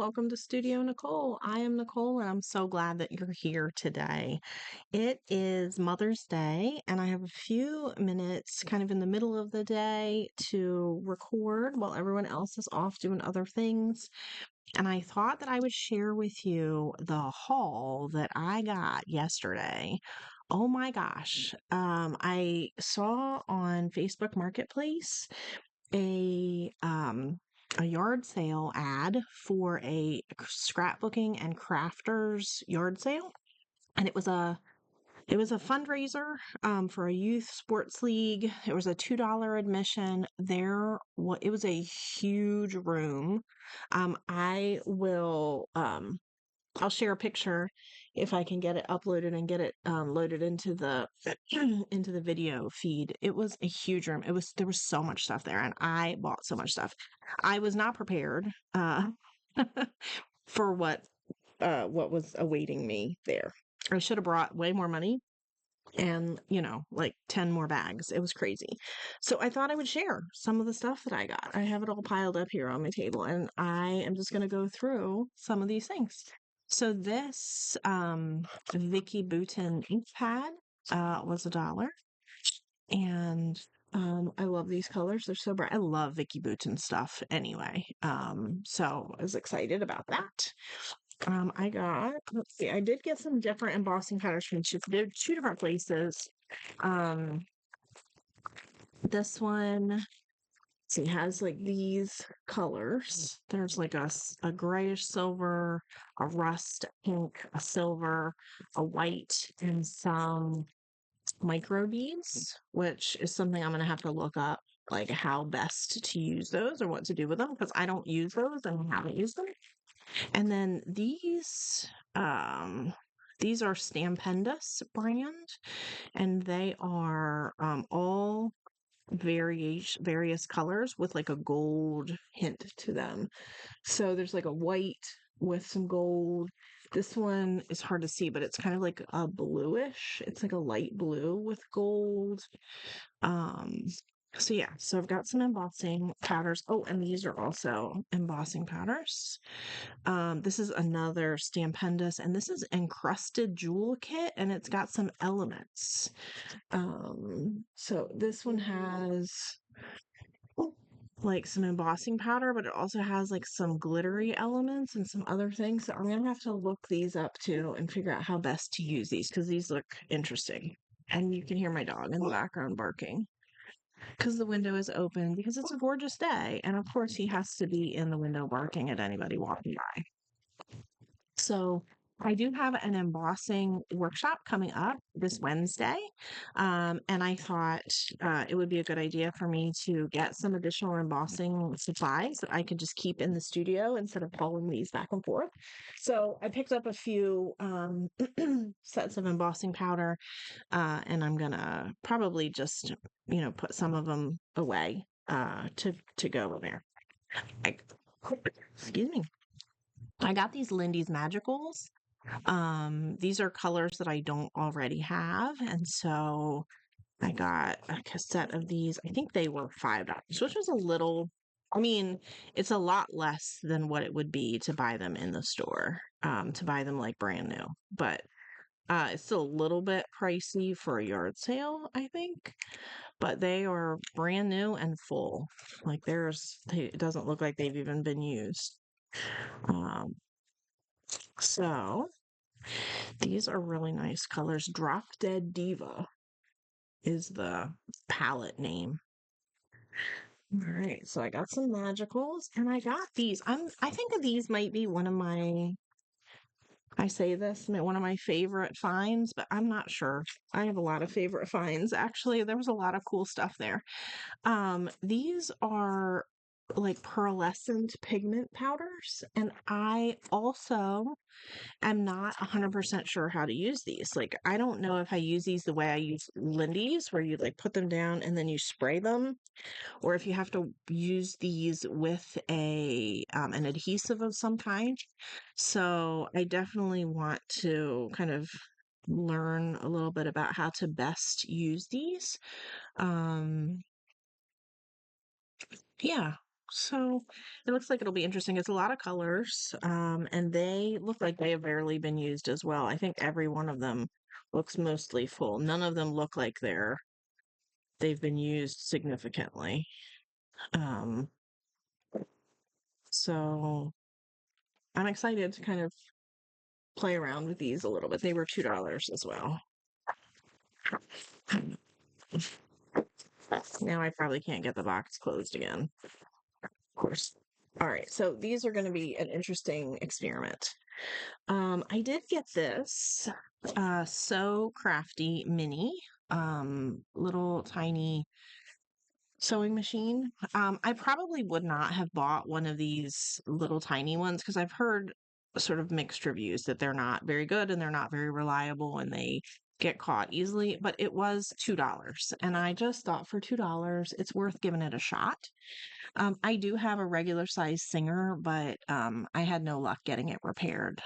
welcome to Studio Nicole. I am Nicole, and I'm so glad that you're here today. It is Mother's Day, and I have a few minutes kind of in the middle of the day to record while everyone else is off doing other things. And I thought that I would share with you the haul that I got yesterday. Oh my gosh. I saw on Facebook Marketplace a a yard sale ad for a scrapbooking and crafters yard sale, and it was a fundraiser for a youth sports league. It was a $2 admission. It was a huge room. I will I'll share a picture if I can get it uploaded and get it loaded into the into the video feed. It was a huge room. There was so much stuff there, and I bought so much stuff. I was not prepared for what was awaiting me there. I should have brought way more money and, like 10 more bags. It was crazy. So I thought I would share some of the stuff that I got. I have it all piled up here on my table, and I am just going to go through some of these things. So this Vicki Boutin ink pad was $1. And I love these colors. They're so bright. I love Vicki Boutin stuff anyway. So I was excited about that. Let's see, I did get some different embossing patterns from two different places. Um, this one, see, has like these colors. There's like a grayish silver, a rust pink, a silver, a white, and some micro beads, which is something I'm going to have to look up, like how best to use those or what to do with them, because I don't use those and haven't used them. And then these are Stampendous brand, and they are all various colors with like a gold hint to them. So there's like a white with some gold. This one is hard to see, but it's kind of like a bluish. It's like a light blue with gold. Um, so yeah, so I've got some embossing powders. Oh, and these are also embossing powders. This is another Stampendous, and this is encrusted jewel kit, and it's got some elements. So this one has like some embossing powder, but it also has like some glittery elements and some other things. So I'm gonna have to look these up too and figure out how best to use these because these look interesting. And you can hear my dog in the background barking because the window is open because it's a gorgeous day. And of course, he has to be in the window barking at anybody walking by. So I do have an embossing workshop coming up this Wednesday. And I thought it would be a good idea for me to get some additional embossing supplies that I could just keep in the studio instead of hauling these back and forth. So I picked up a few sets of embossing powder, and I'm going to probably just, put some of them away to go in there. I, excuse me. I got these Lindy's Magicals. These are colors that I don't already have, and so I got a cassette of these. I think they were $5, which was a little, I mean, it's a lot less than what it would be to buy them in the store, to buy them like brand new. But it's still a little bit pricey for a yard sale, I think. But they are brand new and full. Like it doesn't look like they've even been used. So these are really nice colors. Drop Dead Diva is the palette name. All right, so I got some magicals and I got these. I think of these might be one of my one of my favorite finds, but I'm not sure. I have a lot of favorite finds. Actually, there was a lot of cool stuff there. These are like pearlescent pigment powders, and I also am not 100% sure how to use these. Like, I don't know if I use these the way I use Lindy's, where you like put them down and then you spray them, or if you have to use these with an adhesive of some kind. So I definitely want to kind of learn a little bit about how to best use these. Um, yeah. So it looks like it'll be interesting. It's a lot of colors, and they look like they have barely been used as well. I think every one of them looks mostly full. None of them look like they've been used significantly. Um, so I'm excited to kind of play around with these a little bit. They were $2 as well. Now I probably can't get the box closed again, of course. All right, so these are going to be an interesting experiment. I did get this So Crafty mini little tiny sewing machine. I probably would not have bought one of these little tiny ones because I've heard sort of mixed reviews that they're not very good and they're not very reliable and they get caught easily, but it was $2 and I just thought for $2 it's worth giving it a shot. I do have a regular size Singer, but I had no luck getting it repaired.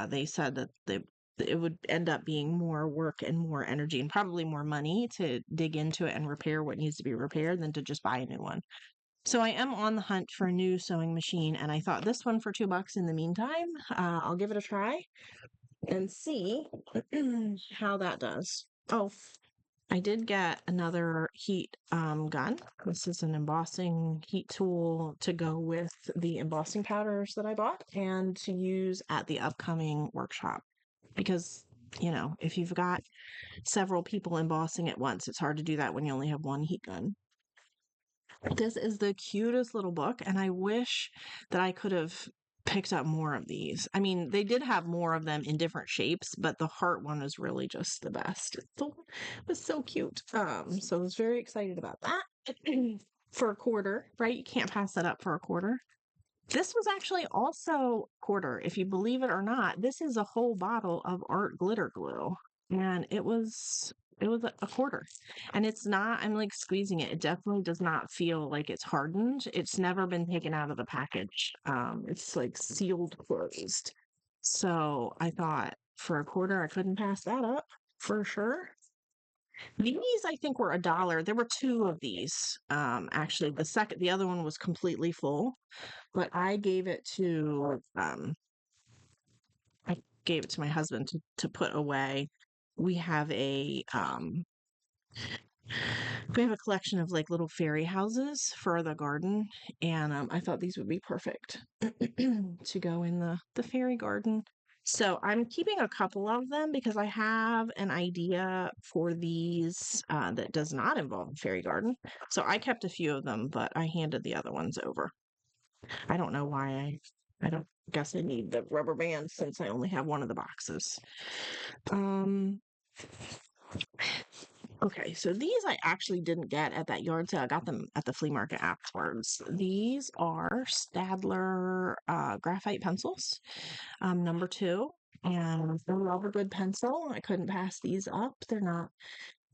They said that it would end up being more work and more energy and probably more money to dig into it and repair what needs to be repaired than to just buy a new one. So I am on the hunt for a new sewing machine, and I thought this one for $2 in the meantime. I'll give it a try and see how that does. Oh, I did get another heat gun. This is an embossing heat tool to go with the embossing powders that I bought and to use at the upcoming workshop. Because, if you've got several people embossing at once, it's hard to do that when you only have one heat gun. This is the cutest little book, and I wish that I could have picked up more of these. I mean, they did have more of them in different shapes, but the heart one is really just the best. It was so cute. So I was very excited about that. For a quarter, right? You can't pass that up for a quarter. This was actually also quarter, if you believe it or not. This is a whole bottle of art glitter glue, and it was a quarter. And it's not, I'm like squeezing it. It definitely does not feel like it's hardened. It's never been taken out of the package. It's like sealed closed. So I thought for a quarter, I couldn't pass that up for sure. These I think were $1. There were two of these. Actually, the other one was completely full, but I gave it to my husband to put away. We have a collection of like little fairy houses for the garden, and I thought these would be perfect to go in the fairy garden. So I'm keeping a couple of them because I have an idea for these that does not involve a fairy garden. So I kept a few of them, but I handed the other ones over. I don't know why I don't guess I need the rubber band since I only have one of the boxes. Um, okay, so these I actually didn't get at that yard sale. I got them at the flea market afterwards. These are Stadler graphite pencils, number 2. And I love a good pencil. I couldn't pass these up. They're not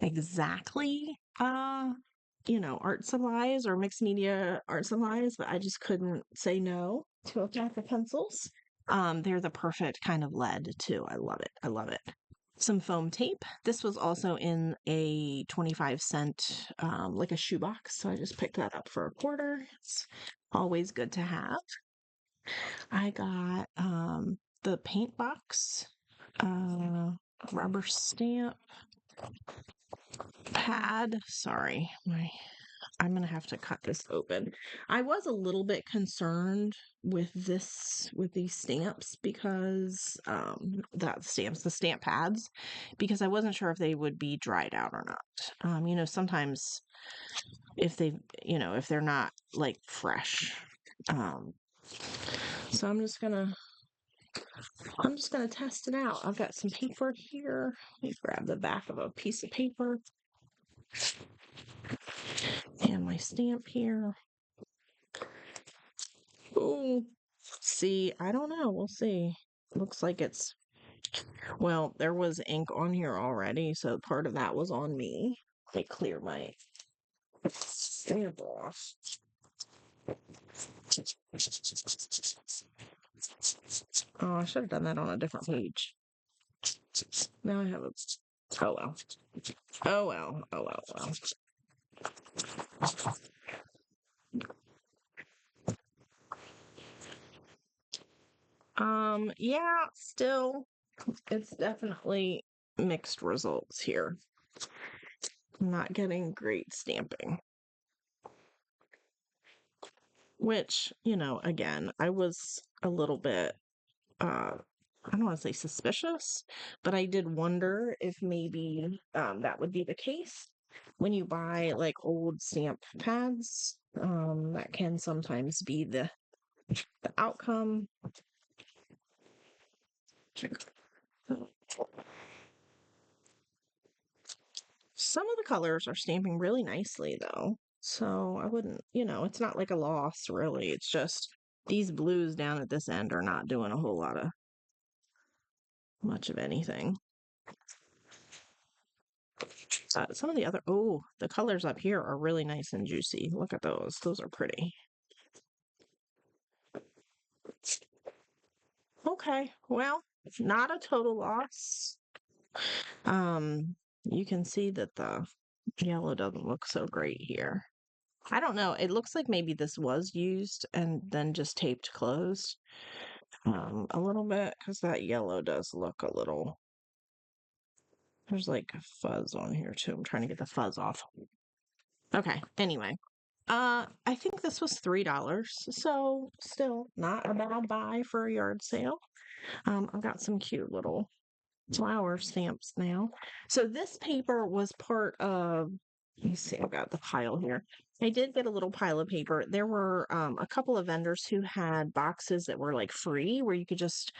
exactly art supplies or mixed media art supplies, but I just couldn't say no to a pack of pencils. They're the perfect kind of lead too. I love it. I love it. Some foam tape. This was also in a 25-cent, like a shoebox. So I just picked that up for a quarter. It's always good to have. I got the paint box, rubber stamp pad. Sorry, I'm gonna have to cut this open. I was a little bit concerned with these stamps because the stamp pads, because I wasn't sure if they would be dried out or not. Sometimes if if they're not like fresh. So I'm just gonna test it out. I've got some paper here. Let me grab the back of a piece of paper. And my stamp here. Oh, see, I don't know. We'll see. Looks like there was ink on here already, so part of that was on me. Let me clear my stamp off. Oh, I should have done that on a different page. Now I have a. Oh well. Oh well. Oh well. Well. Yeah, still, it's definitely mixed results here. I'm not getting great stamping, which, again, I was a little bit, I don't want to say suspicious, but I did wonder if maybe that would be the case when you buy like old stamp pads. That can sometimes be the outcome. Some of the colors are stamping really nicely though. So I wouldn't, it's not like a loss really. It's just these blues down at this end are not doing a whole lot of much of anything. Some of the other, the colors up here are really nice and juicy. Look at those. Those are pretty. Okay, well, not a total loss. You can see that the yellow doesn't look so great here. I don't know. It looks like maybe this was used and then just taped closed a little bit because that yellow does look a little. There's like a fuzz on here too. I'm trying to get the fuzz off. Okay, anyway. I think this was $3, so still not a bad buy for a yard sale. I've got some cute little flower stamps now. So this paper was part of, let me see, I've got the pile here. I did get a little pile of paper. There were a couple of vendors who had boxes that were like free, where you could just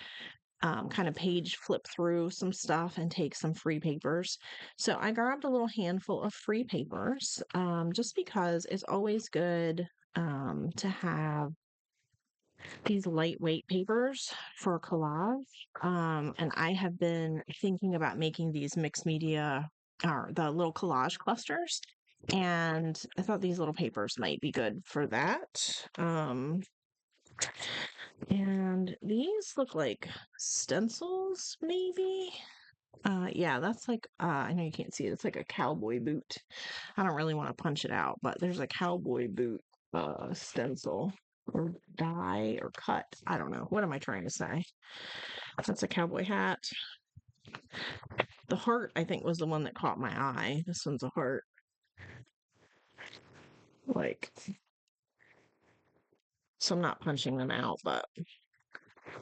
kind of page flip through some stuff and take some free papers. So I grabbed a little handful of free papers just because it's always good to have these lightweight papers for collage. And I have been thinking about making these mixed media or the little collage clusters. And I thought these little papers might be good for that. And these look like stencils, maybe. Yeah, that's like, I know you can't see it. It's like a cowboy boot. I don't really want to punch it out, but there's a cowboy boot stencil or die or cut. I don't know. What am I trying to say? That's a cowboy hat. The heart, I think, was the one that caught my eye. This one's a heart. Like, so I'm not punching them out, but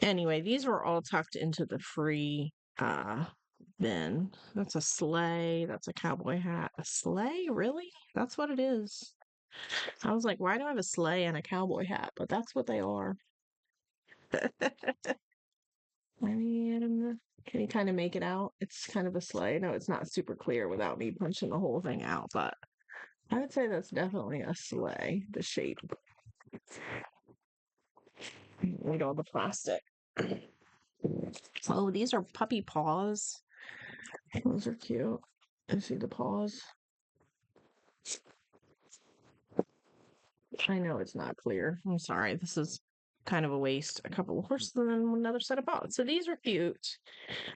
anyway, these were all tucked into the free bin. That's a sleigh. That's a cowboy hat. A sleigh? Really? That's what it is. I was like, why do I have a sleigh and a cowboy hat? But that's what they are. I mean, can you kind of make it out? It's kind of a sleigh. No, it's not super clear without me punching the whole thing out, but I would say that's definitely a sleigh, the shape. Read all the plastic. Oh, these are puppy paws. Those are cute. I see the paws. I know it's not clear. I'm sorry. This is kind of a waste. A couple of horses and then another set of paws. So these are cute.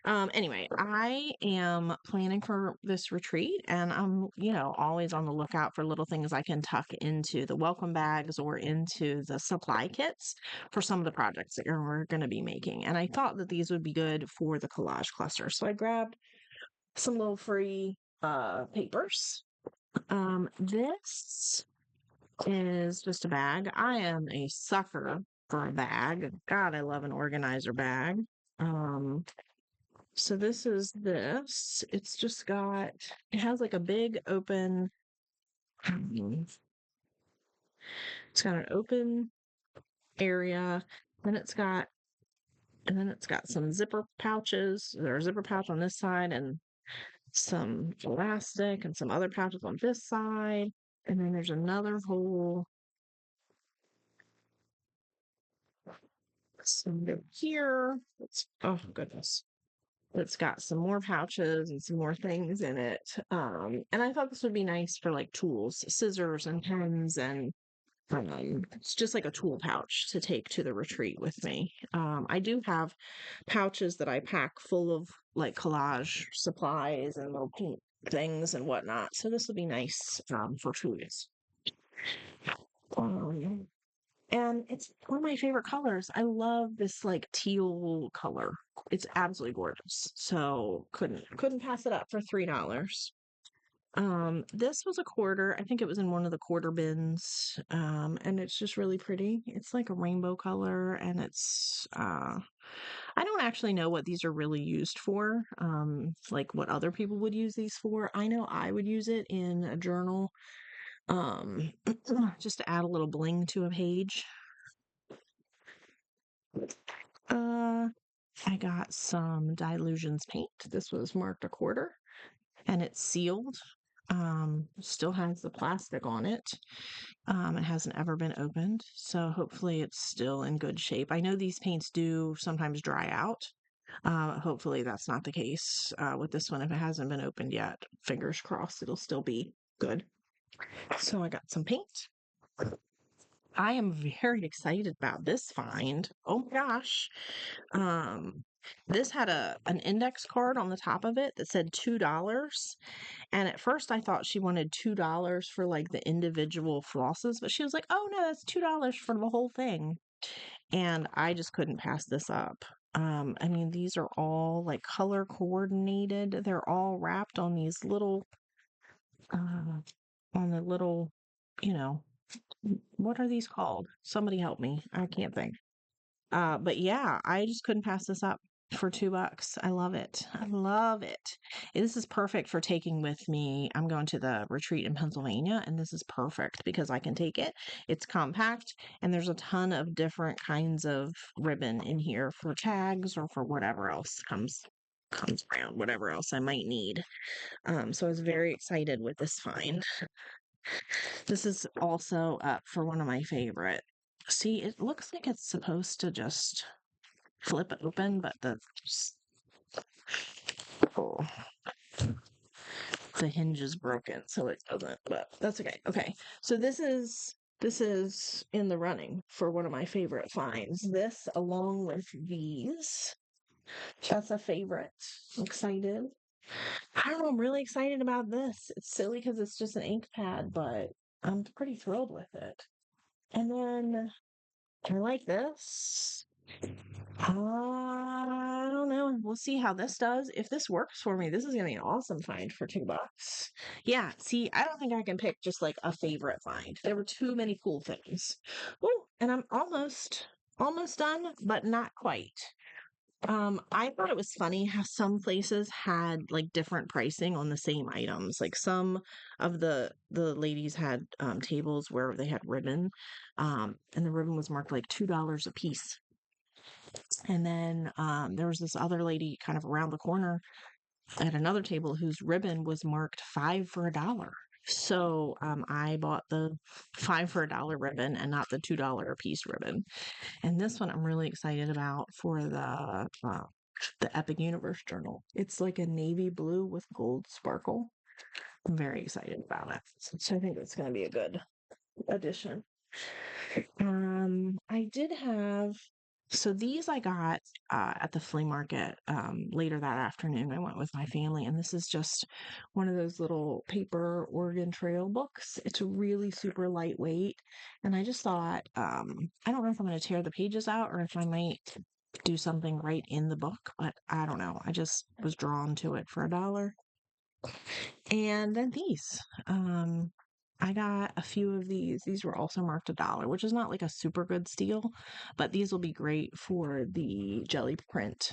Anyway, I am planning for this retreat and I'm, always on the lookout for little things I can tuck into the welcome bags or into the supply kits for some of the projects that we're going to be making. And I thought that these would be good for the collage cluster. So I grabbed some little free papers. This is just a bag. I am a sucker for a bag. God, I love an organizer bag. Um, so this is this. It has like a big open, it's got an open area. Then it's got, and then it's got some zipper pouches. There's a zipper pouch on this side and some elastic and some other pouches on this side. And then there's another hole. Some here. Oh goodness. It's got some more pouches and some more things in it. And I thought this would be nice for like tools, scissors and pens, and it's just like a tool pouch to take to the retreat with me. I do have pouches that I pack full of like collage supplies and little paint things and whatnot. So this will be nice for tools. Um, And it's one of my favorite colors. I love this like teal color. It's absolutely gorgeous. So couldn't pass it up for $3. This was a quarter. I think it was in one of the quarter bins. And it's just really pretty. It's like a rainbow color and it's I don't actually know what these are really used for. Like what other people would use these for. I know I would use it in a journal. Um, just to add a little bling to a page. Uh, I got some Dilutions paint. This was marked a quarter and it's sealed. Still has the plastic on it. It hasn't ever been opened, so hopefully it's still in good shape. I know these paints do sometimes dry out. Hopefully that's not the case with this one. If it hasn't been opened yet, fingers crossed it'll still be good. So I got some paint. I am very excited about this find. Oh my gosh. Um, this had an index card on the top of it that said $2. And at first I thought she wanted $2 for like the individual flosses, but she was like, "Oh no, that's $2 for the whole thing." And I just couldn't pass this up. I mean, these are all like color coordinated. They're all wrapped on these little, uh, on the little, you know, what are these called? Somebody help me. I can't think. But yeah, I just couldn't pass this up for $2. I love it. I love it. This is perfect for taking with me. I'm going to the retreat in Pennsylvania, and this is perfect because I can take it. It's compact, and there's a ton of different kinds of ribbon in here for tags or for whatever else comes around, whatever else I might need. So I was very excited with this find. This is also up for one of my favorite. See, it looks like it's supposed to just flip it open, but oh, the hinge is broken, so it doesn't. But that's okay. Okay, so this is in the running for one of my favorite finds. This, along with these, that's a favorite. Excited. I don't know. I'm really excited about this. It's silly because it's just an ink pad, but I'm pretty thrilled with it. And then I like this. I don't know. We'll see how this does. If this works for me, this is gonna be an awesome find for $2. Yeah, see, I don't think I can pick just like a favorite find. There were too many cool things. Oh, and I'm almost done, but not quite. I thought it was funny how some places had like different pricing on the same items. Like some of the ladies had tables where they had ribbon, and the ribbon was marked like $2 a piece. And then there was this other lady kind of around the corner at another table whose ribbon was marked 5 for $1. So I bought the 5 for $1 ribbon and not the $2 a piece ribbon. And this one I'm really excited about for the Epic Universe journal. It's like a navy blue with gold sparkle. I'm very excited about it. So I think it's going to be a good addition. I did have so these I got at the flea market later that afternoon. I went with my family, and this is just one of those little paper Oregon Trail books. It's really super lightweight, and I just thought I don't know if I'm going to tear the pages out or if I might do something right in the book, but I don't know. I just was drawn to it for $1. And then these. I got a few of these. These were also marked $1, which is not like a super good steal, but these will be great for the jelly print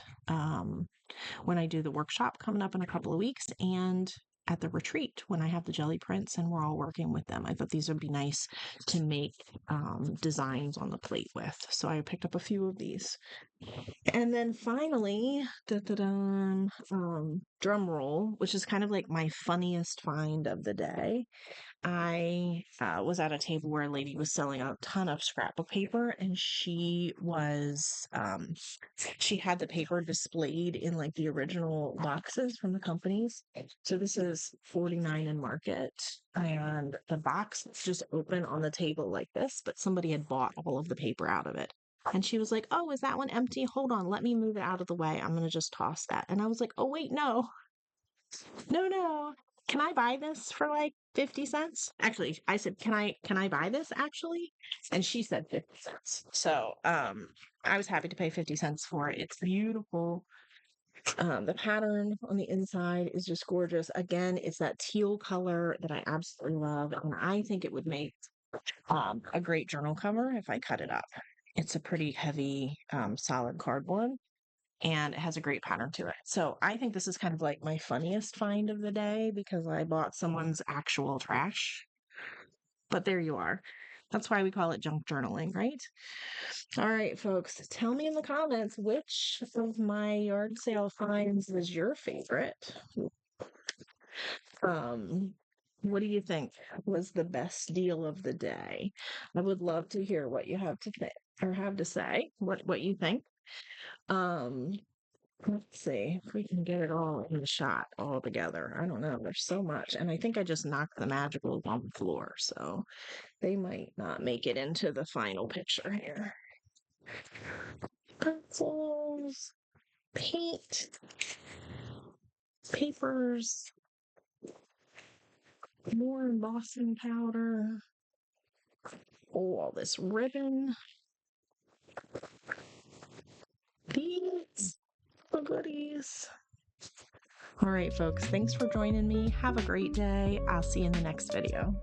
when I do the workshop coming up in a couple of weeks and at the retreat when I have the jelly prints and we're all working with them. I thought these would be nice to make designs on the plate with. So I picked up a few of these. And then finally, drum roll, which is kind of like my funniest find of the day. I was at a table where a lady was selling a ton of scrapbook paper, and she had the paper displayed in like the original boxes from the companies. So this is 49 in market, and the box is just open on the table like this, but somebody had bought all of the paper out of it. And she was like, "Oh, is that one empty? Hold on, let me move it out of the way. I'm going to just toss that." And I was like, "Oh, wait, no, no, no." can I buy this for like 50 cents? Actually, I said, can I buy this actually? And she said 50 cents. So, I was happy to pay 50 cents for it. It's beautiful. The pattern on the inside is just gorgeous. Again, it's that teal color that I absolutely love. And I think it would make a great journal cover if I cut it up. It's a pretty heavy, solid cardboard and it has a great pattern to it. So I think this is kind of like my funniest find of the day because I bought someone's actual trash. But there you are. That's why we call it junk journaling, right? All right, folks, tell me in the comments which of my yard sale finds is your favorite. Um, what do you think was the best deal of the day? I would love to hear what you have to say or have to say, what you think. Um, let's see if we can get it all in the shot all together. I don't know. There's so much. And I think I just knocked the magicals on the floor, so they might not make it into the final picture here. Pencils, paint, papers, more embossing powder. Oh, all this ribbon. These the goodies. All right, folks, thanks for joining me. Have a great day. I'll see you in the next video.